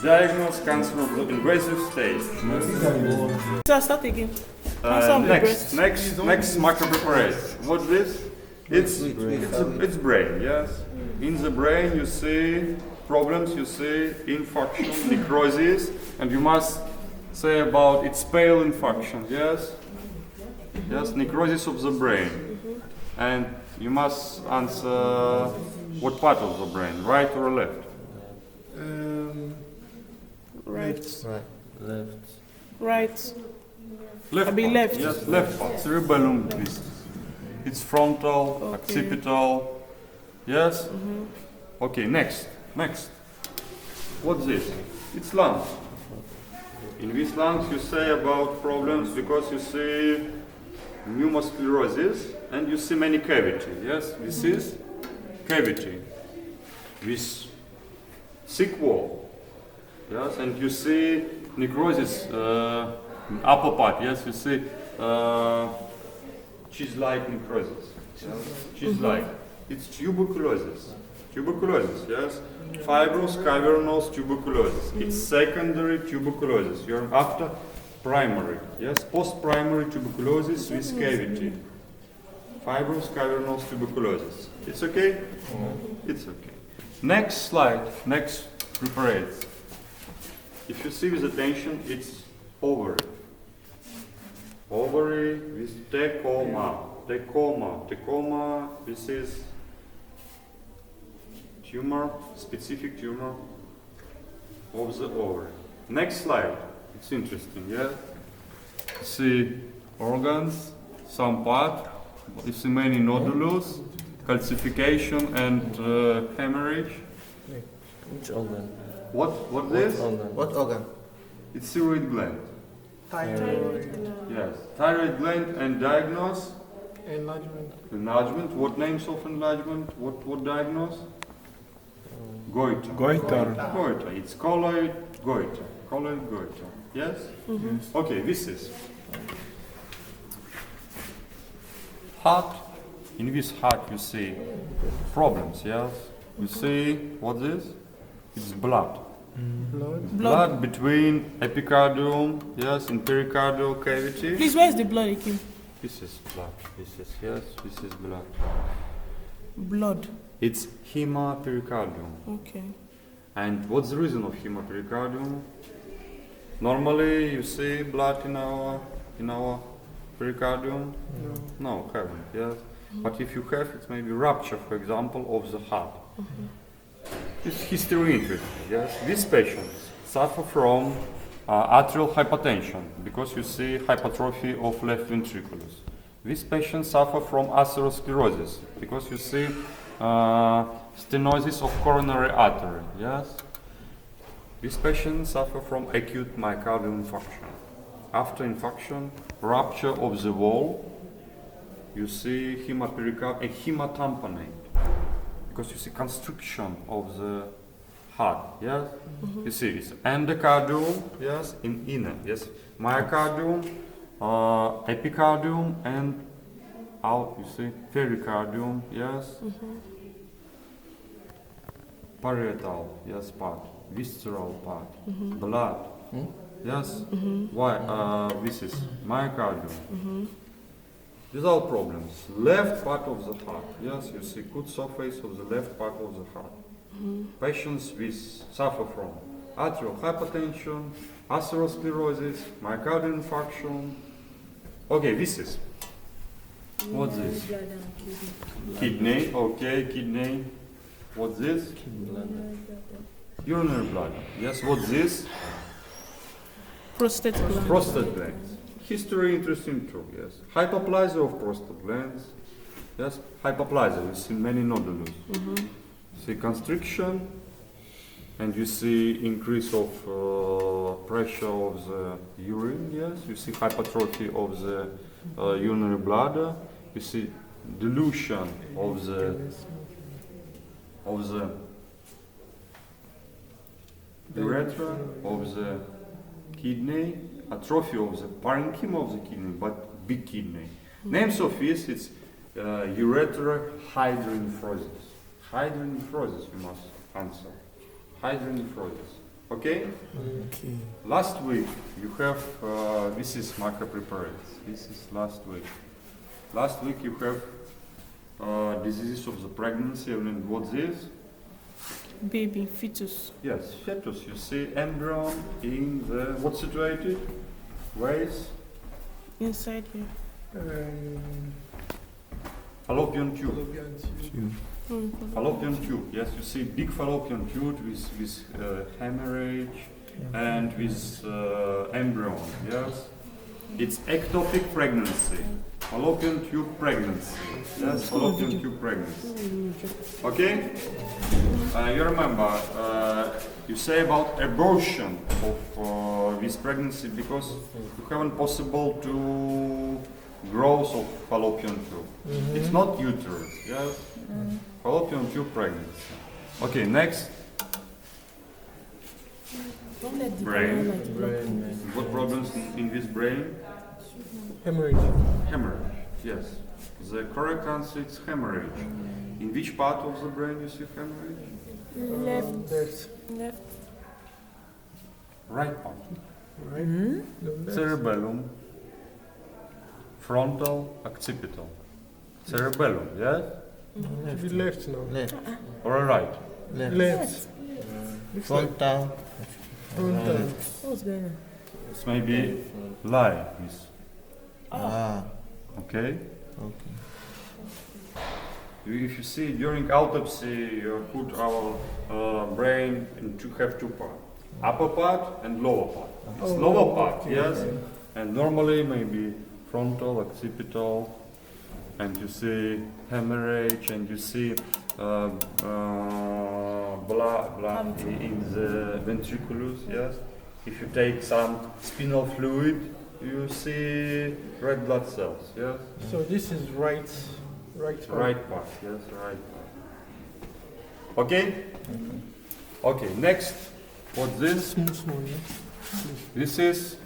Diagnose cancer of the invasive stage. Start again. Cancer of the breast. Next macropreparate. What's this? It's brain, yes. In the brain you see problems, you see infection, necrosis, and you must say about it's pale infection, yes? Yes, necrosis of the brain. And you must answer what part of the brain, right or left? Right. Left. Right. Left I mean part. left. Yes, left part. Cerebellum. It's frontal, Okay. occipital. Yes? Okay, next. What's this? It's lungs. In these lungs you say about problems because you see pneumosclerosis and you see many cavity. Yes? This is cavity with thick wall. Yes? And you see necrosis upper part. Yes? You see cheese-like necrosis. Yes? Cheese-like. It's tuberculosis. Tuberculosis, yes? Fibrous cavernous tuberculosis. It's secondary tuberculosis. You're after primary, yes? Post-primary tuberculosis with cavity. Fibrous cavernous tuberculosis. It's okay? It's okay. Next slide, next preparate. If you see with attention, it's ovary. Ovary with tecoma. Tecoma, this is tumor, specific tumor of the ovary. Next slide. It's interesting, yeah? See organs, some part, you see many nodules, calcification and hemorrhage. Which organ? What this? What organ? It's thyroid gland. Yes, thyroid gland and diagnose? Enlargement. What names of enlargement? What diagnose? Goiter. Goiter. It's colloid goiter. Colloid goiter. Yes? Okay, this is heart. In this heart you see problems, yes? You see what this? It's blood. Blood between epicardium, yes, and pericardial cavity. Please, where's the blood, Akim? This is blood. This is, yes, this is blood. Blood. It's hemapericardium. Okay. And what's the reason of hemapericardium? Normally you see blood in our pericardium? No, haven't, yes. But if you have, it may be rupture, for example, of the heart. It's history interesting, yes. These patients suffer from atrial hypertension because you see hypertrophy of left ventriculus. These patients suffer from atherosclerosis because you see stenosis of coronary artery, yes. These patients suffer from acute myocardial infarction. After infarction, rupture of the wall, you see hemapericardium and hematamponate because you see constriction of the heart, yes? You see it's endocardium, yes, in inner, yes, myocardium, epicardium, and out, you see, pericardium, yes, parietal, yes, part, visceral part, blood, yes, why, this is myocardium. These are problems. Left part of the heart, yes, you see good surface of the left part of the heart. Patients suffer from atrial hypertension, atherosclerosis, myocardial infarction. Okay, this is. What's this? Kidney, okay, kidney. What's this? Urinary bladder. Yes, what's this? Prostate gland. Prostate glands. History interesting too, yes. Hyperplasia of prostate glands. Yes, hyperplasia, you see many nodules. See constriction, and you see increase of pressure of the urine, yes. You see hypertrophy of the urinary bladder. You see dilution of the urethra, of the kidney, atrophy of the parenchyma of the kidney, but big kidney. Names of this, it's urethral hydronephrosis. Hydronephrosis, you must answer. hydronephrosis. Okay? Okay. Last week you have, this is macropreparates. This is last week. Last week you have diseases of the pregnancy, and what's this? Baby, fetus. Yes, fetus. You see embryo in the, what's situated? Waist, Inside here. fallopian tube. Mm. Fallopian tube, yes, you see big fallopian tube with hemorrhage and with embryo, yes. It's ectopic pregnancy, fallopian tube pregnancy, yes, fallopian tube pregnancy. Okay? You remember, you say about abortion of this pregnancy because you haven't possible to growth of fallopian tube. It's not uterus, yes? Fallopian tube pregnancy. Okay, next. Brain. What problems in this brain? Hemorrhage. Hemorrhage, yes. The correct answer is hemorrhage. In which part of the brain you see hemorrhage? Left. Left. Right part. Right. No, left. Cerebellum. Frontal, occipital. Cerebellum, yes? To be left now. Left. Or right? Left. Frontal. Frontal. What's going on? It's maybe lie, miss. Ah. Okay? Okay. If you see during autopsy, you put our brain into have two parts, upper part and lower part. It's lower part, yes, and normally maybe frontal, occipital, and you see hemorrhage, and you see blood in the ventriculus, yes. If you take some spinal fluid, you see red blood cells, yes. So this is right. Right part, yes, right part. Okay? Okay, next. What's this? Small, yeah. This is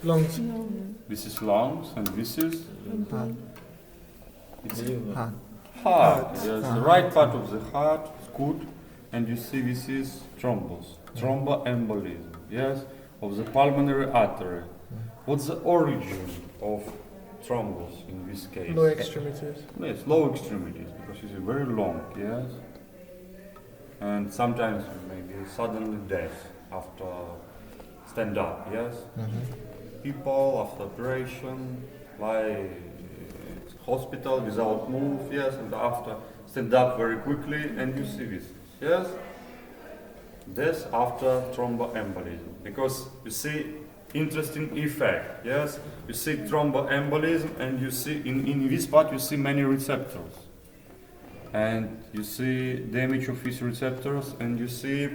Lungs. this is lungs, and this is Heart. it's Heart. heart. Yes, the right part of the heart is good, and you see this is thrombus, thromboembolism. Yes, of the pulmonary artery. What's the origin of thrombus in this case? Lower extremities. Yes, low extremities, because it's very long, yes. And sometimes maybe suddenly death after stand up, yes. People after operation, like hospital without move, yes, and after stand up very quickly, and you see this, yes. Death after thromboembolism, because you see interesting effect, yes. You see thromboembolism, and you see in this part you see many receptors, and you see damage of these receptors, and you see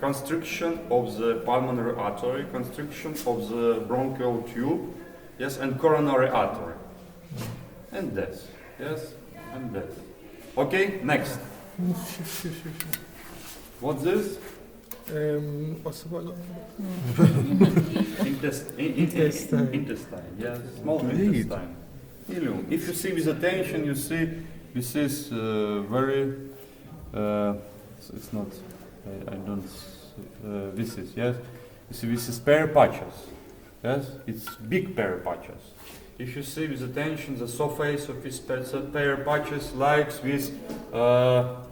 constriction of the pulmonary artery, constriction of the bronchial tube, yes, and coronary artery, and death, yes, and death. Okay, next. What's this? Intestine, yes, small intestine. Ileum. If you see with attention, you see this is very. It's not. I don't. This is, yes. You see, this is pair patches. Yes, it's big pair patches. If you see with attention, the surface of this pair patches likes with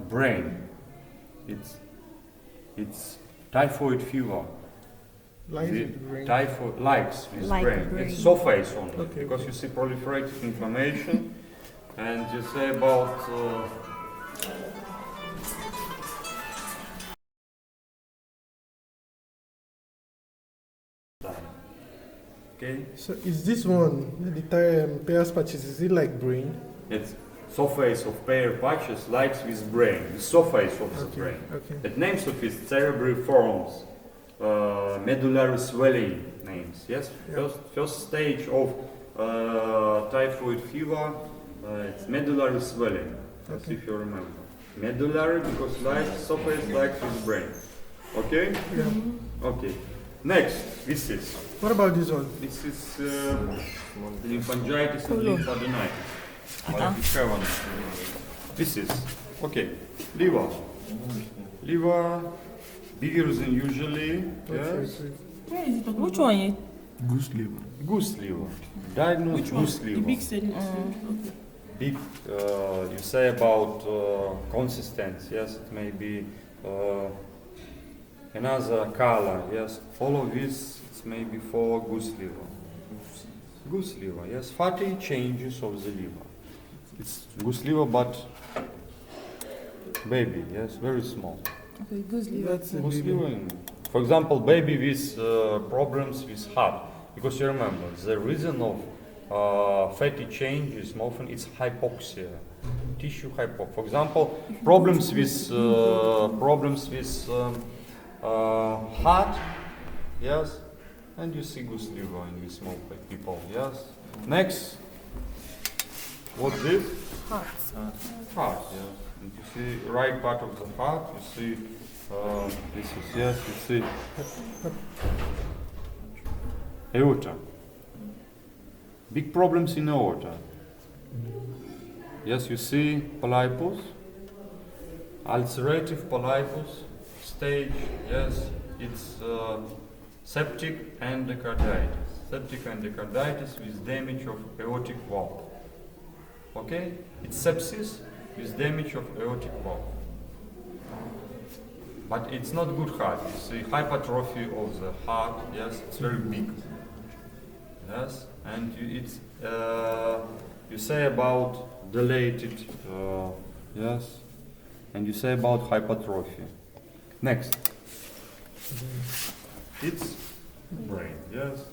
brain. It's typhoid fever. Lines The with the brain. typhoid likes with Like brain. brain. It's surface only, Okay, because okay. you see proliferative inflammation, and you say about. Okay, So is this one, the Peyer's patches, is it like brain? it's surface of pair patches likes with brain, the surface of the Okay, brain. okay. The names of it cerebriforms, medullary swelling names. Yes, Yeah. first stage of typhoid fever, it's medullary swelling. As Okay. if you remember, medullary because surface likes with brain. Okay, Yeah. okay. Next, this is. What about this one? This is lymphangitis and lymphadenitis. But we haven't This is, okay, liver. Liver, bigger than usually, yes. Where is it? Which one? Goose liver. Goose liver. Diagnose Which one? goose The liver. big cell. Okay. Big, you say about consistency, yes, it may be another color, yes. All of this, it's maybe for goose liver. Goose liver, yes, fatty changes of the liver. It's goose liver, but baby, yes, very small. Okay, goose liver. That's a Goose baby. liver, for example, baby with problems with heart, because you remember the reason of fatty changes often it's hypoxia, tissue hypoxia. For example, problems with heart, yes, and you see goose liver in these small people, yes. Next, what's this? Heart. Heart, yes. And you see right part of the heart. You see this is yes. You see aorta. Big problems in aorta. Yes, you see polypus, ulcerative polypus stage. Yes, it's septic endocarditis. Septic endocarditis with damage of aortic valve. Okay, it's sepsis with damage of aortic valve. But it's not good heart. You see hypertrophy of the heart. Yes, it's very big. Yes, and you say about dilated. Yes, and you say about hypertrophy. Next, it's brain. Yes,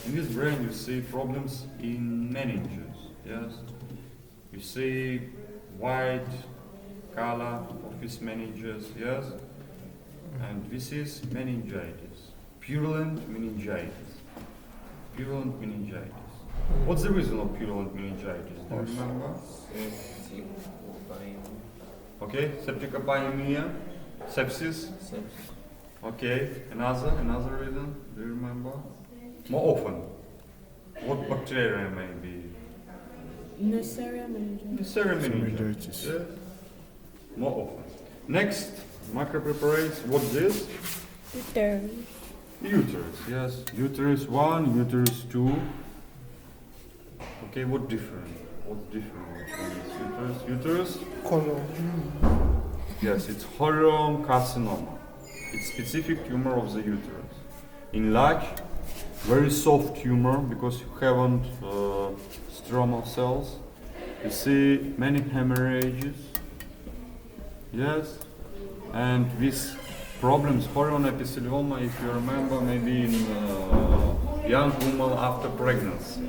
in this brain you see problems in meninges. Yes, you see white color of these meninges. Yes, and this is meningitis, purulent meningitis. Purulent meningitis. What's the reason of purulent meningitis? Do you remember? Okay, septic apaemia, sepsis. Okay, another reason. Do you remember? More often. What bacteria may be? Neisseria meningitis. Neisseria meningitis. Yes. More often. Next, macropreparates. What's this? Uterus, yes. Uterus 1, uterus 2. Okay, what different? What's different? Uterus? Colon. Yes, it's hormone carcinoma. It's specific tumor of the uterus. Enlarged, very soft tumor because you haven't stromal cells. You see many hemorrhages. Yes, and this problems, hormone epithelioma, if you remember, maybe in young woman after pregnancy.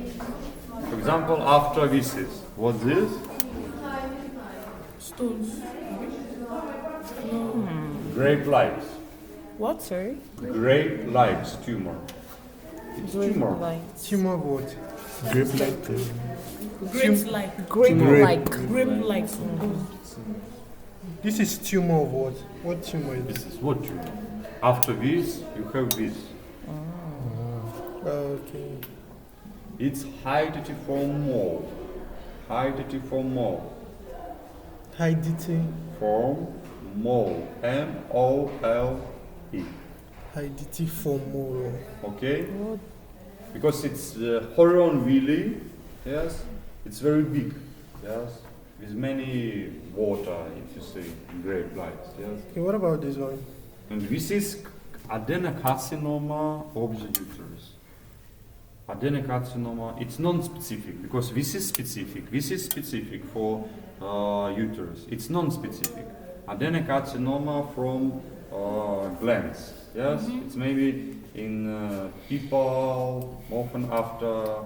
For example, after visits. What's this? Stones. Grape lights. What, sorry? Grape lights tumor. It's tumor. Tumor of what? Grape like. Grapes like. Grape-like. Grape like. This is tumor of what? What tumor is This is what tumor. After this, you have this. Okay. It's hydatiform mole. Hydatiform mole. Hydity. Form mole. M-O-L-E. Hydity formol. Okay? Because it's hormone willy, yes, it's very big, yes, with many water, if you see, grape lights, yes. Okay, what about this one? And this is adenocarcinoma of the uterus. Adenocarcinoma, it's non-specific because this is specific for uterus. It's non-specific. Adenocarcinoma from glands, yes, it's maybe in people often after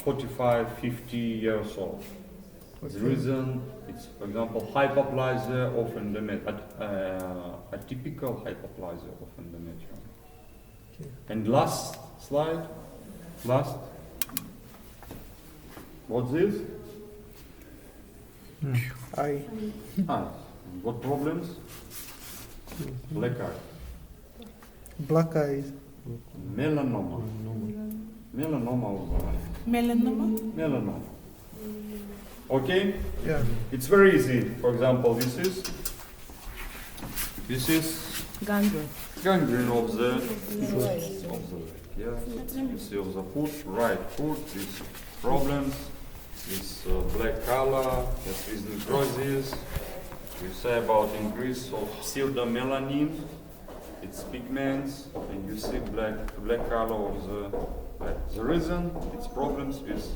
45, 50 years old. The reason it's, for example, hyperplasia of endometrium, atypical hyperplasia of endometrium. Okay. And last slide, last. What's this? Eye. Eyes. What problems? Black eye. Black eyes. Melanoma. Melanoma of the eye. Melanoma. Melanoma. Okay? Yeah. It's very easy. For example, this is Gangrene. gangrene of the leg. Yeah. You see of the foot, right foot, these problems, this black color, this is necrosis. We say about increase of pseudomelanin, it's pigments, and you see black color of the reason. It's problems with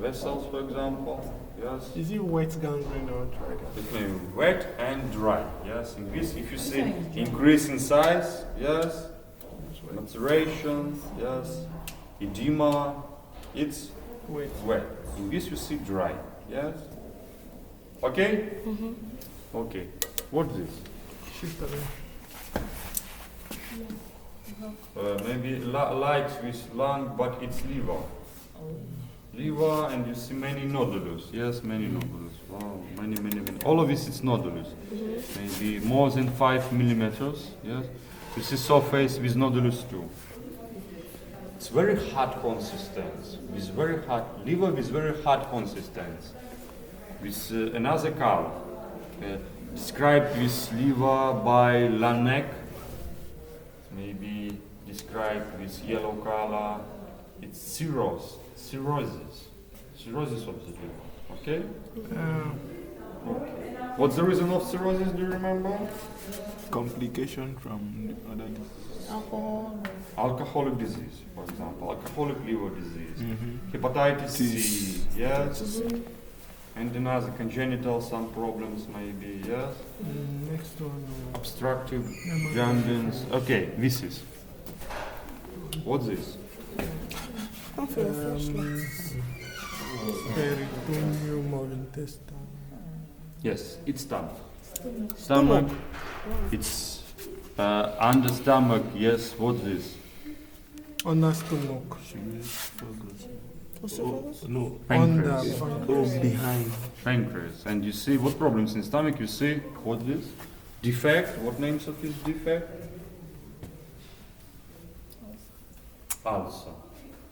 vessels, for example. Yes. Is it wet gangrene or dry gangrene? It may be wet and dry. Yes. Increase if you see increase in size. Yes. Maceration. Yes. Edema. It's Wet. wet. In this you see dry. Yes. Okay. Okay. What's this? Shiftering. Maybe like with lung, but it's liver. Liver, and you see many nodulus. Yes, many nodulus. Wow, many. All of this is nodulus. Maybe more than 5 millimeters. Yes. You see surface with nodulus too. It's very hard consistence. With very hard liver with very hard consistence. With another color. Described with liver by Laennec. Maybe described with yellow color. It's cirrhosis of the liver. Okay? What's the reason of cirrhosis? Do you remember? Complication from the other disease. Alcohol. Alcoholic disease, for example, alcoholic liver disease, hepatitis C, yes, and another congenital, some problems maybe, yes, Next one. obstructive gangrenes. Okay, this is. What's this? Come for your flashlight. Peritoneum or intestine. Yes, it's stomach. Stomach. It's under stomach. Yes. What's this? Under stomach. No, Pancreas. behind. Pancreas. And you see what problems in stomach? You see what's this? Defect. What names of this defect? Ulcer.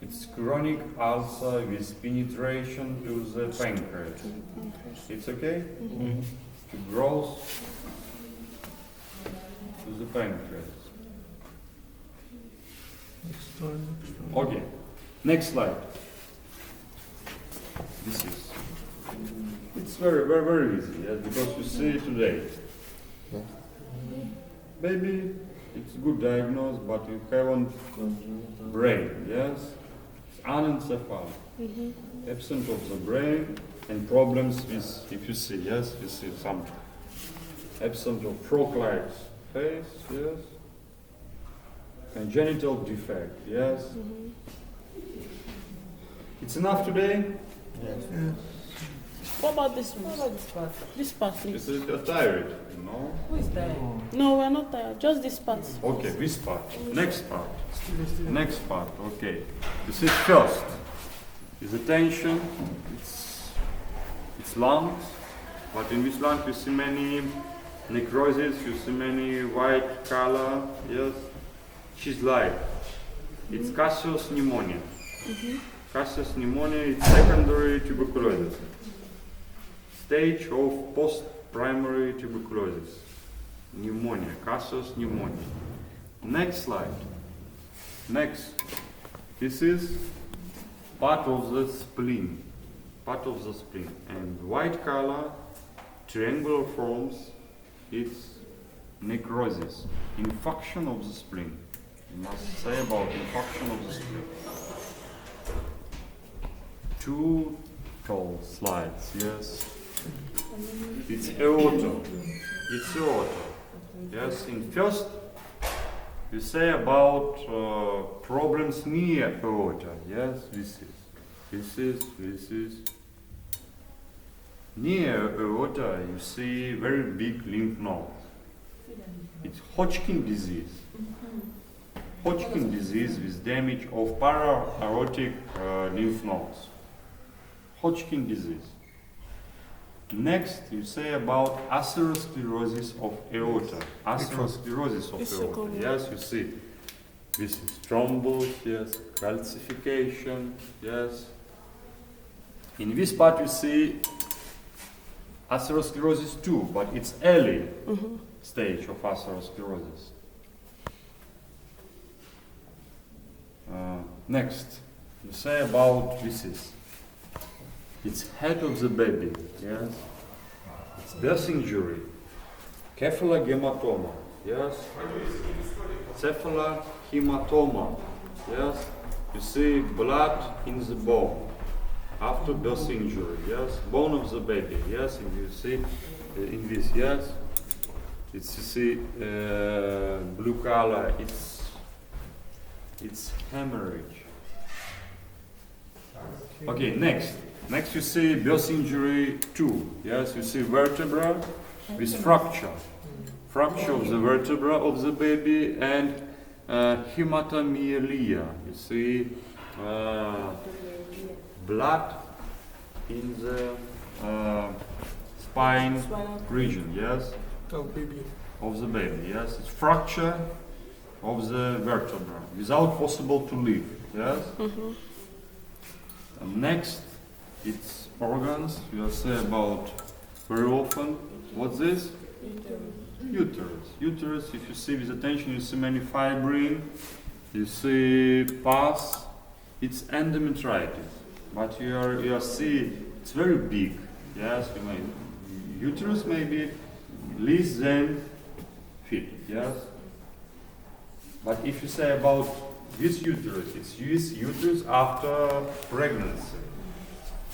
It's chronic ulcer with penetration to the pancreas. It's okay? To grows to the pancreas. Next one. Okay. Next slide. This is. It's very easy, yes, because you see today. Maybe it's good diagnosis, but you haven't brain, yes? It's anencephaly. Absent of the brain and problems with, if you see, yes, you see some absent of frog-like face, yes? Congenital defect, yes? It's enough today? What about this one? This part, This please. is a thyroid, you know? Who is that? No, we're not tired. Just this part. Okay, this part. Next part. Next part, okay. This is first. Is attention, it's lungs, but in this lung you see many necrosis, you see many white color, yes? She's light. It's caseous pneumonia. Caseous pneumonia is secondary tuberculosis. Stage of post-primary tuberculosis. Pneumonia, caseous pneumonia. Next slide. Next. This is part of the spleen. Part of the spleen. And white color, triangular forms, it's necrosis. Infarction of the spleen. You must say about infarction of the spleen. Two tall slides, yes. It's aorta. It's aorta. Yes, in first you say about problems near aorta. Yes, this is. Near aorta you see very big lymph nodes. It's Hodgkin disease. Hodgkin disease with damage of para-aortic lymph nodes. Hodgkin disease. Next, you say about atherosclerosis of aorta. Atherosclerosis of aorta. Yes, you see. This is thrombus, yes, calcification, yes. In this part you see atherosclerosis too, but it's early stage of atherosclerosis. Next, you say about this. It's head of the baby, yes. It's birth injury, cephalohematoma, yes. Cephalohematoma, yes. You see blood in the bone after birth injury, yes. Bone of the baby, yes. And you see in this, yes. It's, you see blue color. It's hemorrhage. Okay, next. Next you see birth injury 2. Yes, you see vertebra with fracture. Fracture of the vertebra of the baby and hematomyelia. You see blood in the spine region. Yes, of the baby. Yes, it's fracture of the vertebra without possible to live. Yes. And next, it's organs. You'll say about very often. What's this? Uterus. Uterus. If you see with attention, you see many fibrin. You see pus. It's endometritis. But you see it's very big. Yes, uterus may be less than feet. Yes. But if you say about this uterus, it's uterus after pregnancy.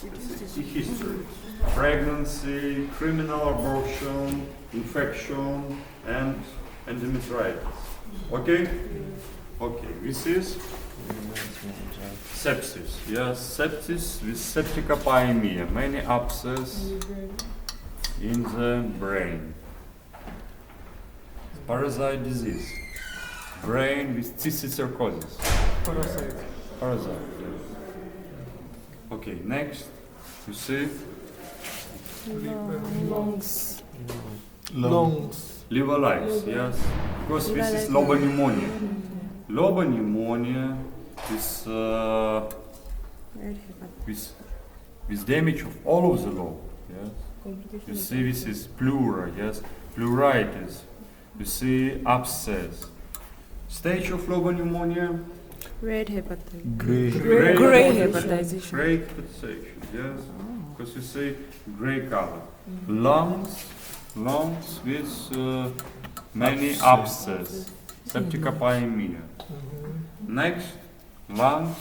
It's a history. Pregnancy, criminal abortion, infection, and endometritis. Okay? Okay, this is sepsis. Yes, sepsis with septicopyemia, many abscess in the brain. Parasite disease. Brain with cysticercosis. Parasite. Yes. Okay, next, you see Lungs. liver lice, yes, because this is lobar pneumonia. Lobar pneumonia is with damage of all of the lobe. Yes, you see this is pleura, yes, pleuritis. You see abscess. Stage of lobar pneumonia. Red hepatitis. Gray. Gray hepatization. Gray hepatization, yes. Because you see gray color. Lungs with many abscess. Septicopyemia. Next, lungs.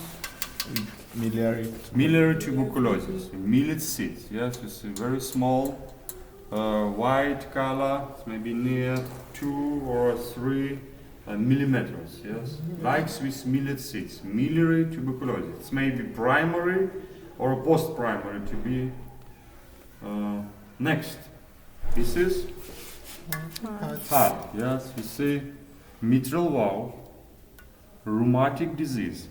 Miliary tuberculosis. Millet seeds, yes. You see very small, white color, maybe near 2 or 3 millimeters, yes, like with millet seeds, miliary tuberculosis. It may be primary or post-primary to be. Next, this is heart. Yes, we see mitral valve, rheumatic disease.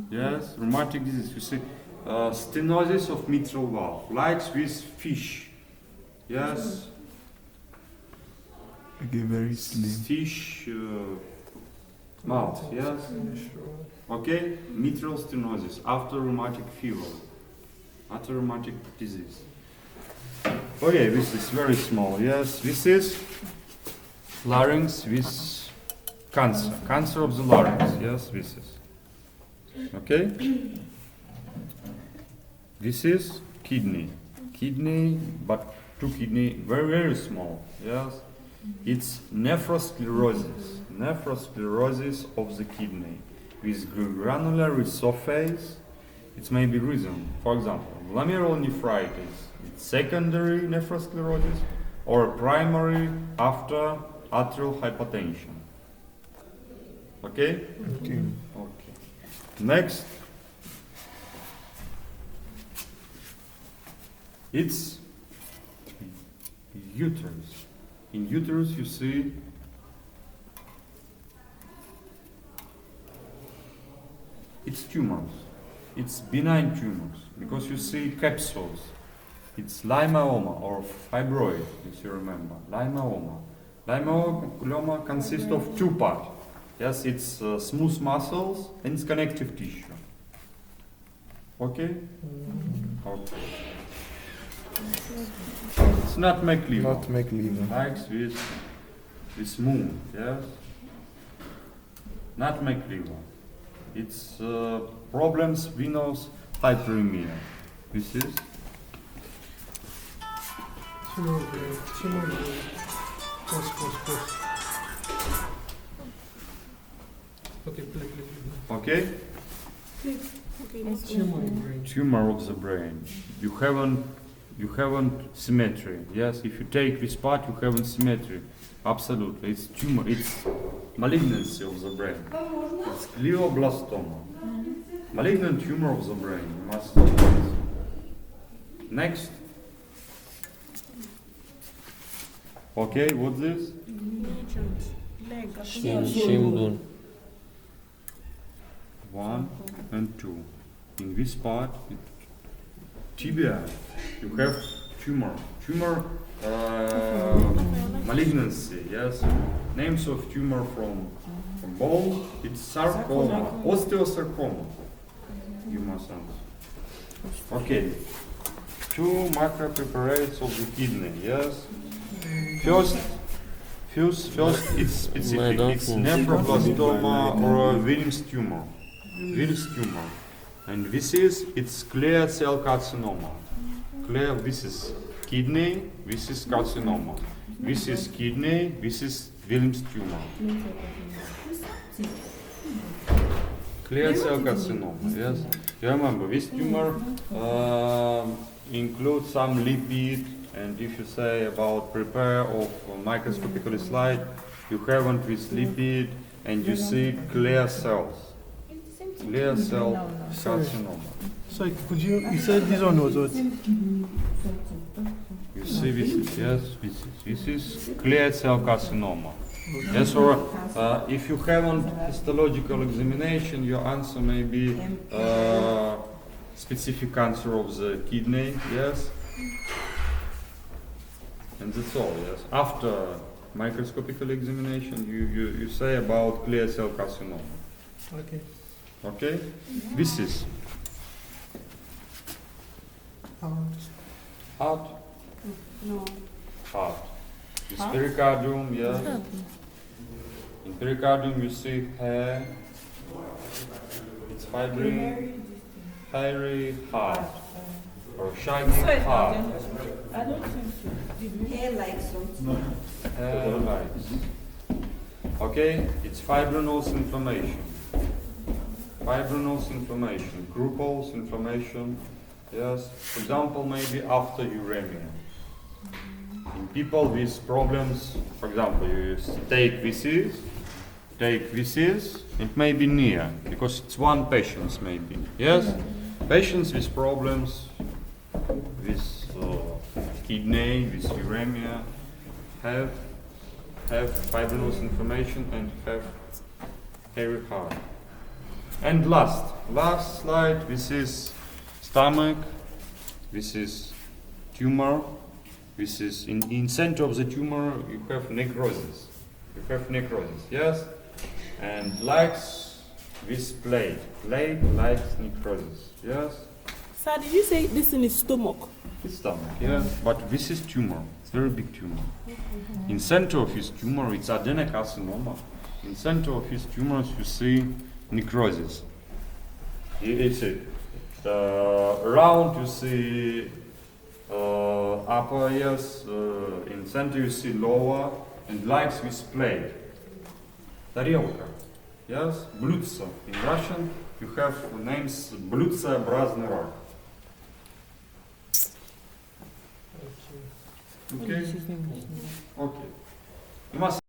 Yes, rheumatic disease. You see stenosis of mitral valve, like with fish. Yes. Okay, very slim. Fish. Mouth, yes. Okay, mitral stenosis after rheumatic fever, after rheumatic disease. Okay, this is very small. Yes, this is larynx with cancer of the larynx. Yes, this is. Okay. This is kidney, but 2 kidney, very small. Yes. It's nephrosclerosis of the kidney with granular resurface. It may be reason, for example, glomerulonephritis, it's secondary nephrosclerosis, or primary after atrial hypertension. Okay? Okay. Okay. Next, it's uterus. In uterus, you see it's tumors. It's benign tumors because you see capsules. It's lymphoma or fibroid, if you remember. Lymphoma. Lymphoma consists of 2 parts. Yes, it's smooth muscles and it's connective tissue. Okay? Okay. It's not make liver. Not make liver. Likes with moon, yes? Not make liver. It's problems, venous hyperemia. This is Tumor brain. Pause. Okay, play. okay? Tumor brain. Tumor of the brain. You haven't symmetry. Yes, if you take this part, you haven't symmetry. Absolutely, it's tumor. It's malignancy of the brain. It's glioblastoma. Malignant tumor of the brain. You must know this. Next. Okay, what's this? Shin 1 and 2. In this part, tibia, you have tumor. Malignancy, yes. Names of tumor from bone, it's sarcoma, osteosarcoma. You must answer. Okay. 2 macropreparates of the kidney, yes. First, it's specific. It's nephroblastoma or Wilms tumor. And it's clear cell carcinoma. This is kidney, this is carcinoma. This is kidney, this is Wilms tumor. Clear cell carcinoma, yes. You remember, this tumor includes some lipid, and if you say about prepare of microscopically slide, you haven't with lipid, and you see clear cells. Clear cell carcinoma. Sorry, you said this one was what? You see this, yes, this is clear cell carcinoma. Yes, or if you haven't histological examination, your answer may be specific cancer of the kidney, yes? And that's all, yes. After microscopical examination, you say about clear cell carcinoma. Okay. Okay? This is heart. No. Heart. This pericardium, yeah. In pericardium you see hair. It's hairy heart. Or shiny heart. I don't think so. Hair like something. Hair lights. Okay? It's fibrinous inflammation. Gruppals inflammation. Yes. For example, maybe after uremia. In people with problems, for example, you take VCs, it may be near, because it's one patient maybe. Yes? Patients with problems with kidney, with uremia, have fibrinous inflammation and have hairy heart. And last slide, this is stomach, this is tumor, this is in center of the tumor you have necrosis. Yes? And likes this plate likes necrosis, yes? Sir, did you say this in his stomach? It's stomach, yes. But this is tumor, it's very big tumor. In center of his tumor, it's adenocarcinoma. In center of his tumors, you see necrosis. It's it. Around you see upper, yes. In center you see lower, and likes with plate. Тарелка. Yes, блюдце. In Russian, you have names блюдцеобразный рак. Okay. Okay. You must